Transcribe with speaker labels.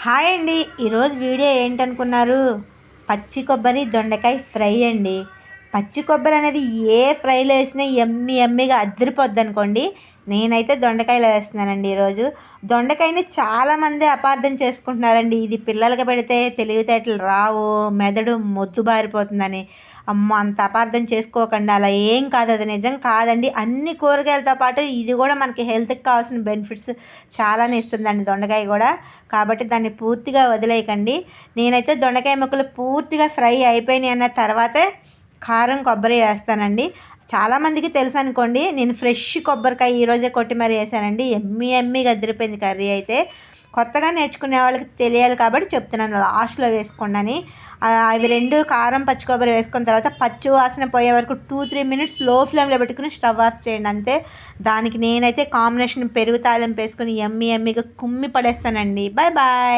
Speaker 1: Hi అండి. ఈరోజు video ఏంటనుకున్నారు? పచ్చి కొబ్బరి దొండకాయ ఫ్రై అండి. పచ్చి కొబ్బరి అనేది ఏ ఫ్రైలో వేసినా ఎమ్మిగా అద్దరిపోద్ది అనుకోండి. నేనైతే దొండకాయలో వేస్తున్నానండి ఈరోజు. దొండకాయని చాలామంది అపార్థం చేసుకుంటున్నారండి. ఇది పిల్లలకి పెడితే తెలివితేటలు రావు, మెదడు మొద్దు బారిపోతుందని. అమ్మో, అంత అపార్థం చేసుకోకండి. అలా ఏం కాదు, అది నిజం కాదండి. అన్ని కూరగాయలతో పాటు ఇది కూడా మనకి హెల్త్కి కావాల్సిన బెనిఫిట్స్ చాలానే ఇస్తుందండి దొండకాయ కూడా. కాబట్టి దాన్ని పూర్తిగా వదిలేయకండి. నేనైతే దొండకాయ ముక్కలు పూర్తిగా ఫ్రై అయిపోయినాయి అన్న తర్వాతే కారం కొబ్బరి వేస్తానండి. చాలామందికి తెలుసు అనుకోండి, నేను ఫ్రెష్ కొబ్బరికాయ ఈరోజే కొట్టి మరీ వేసానండి. ఎమ్మిగా అదిరిపోయింది కర్రీ అయితే. కొత్తగా నేర్చుకునే వాళ్ళకి తెలియాలి కాబట్టి చెప్తున్నాను, లాస్ట్లో వేసుకోండి అని. అవి రెండు కారం పచ్చి కొబ్బరి వేసుకున్న తర్వాత పచ్చి వాసన పోయే వరకు 2-3 మినిట్స్ లో ఫ్లేమ్లో పెట్టుకుని స్టవ్ ఆఫ్ చేయండి అంతే. దానికి నేనైతే కాంబినేషన్ పెరుగు తాలింపు వేసుకుని ఎమ్మిగా కుమ్మి పడేస్తానండి. Bye bye.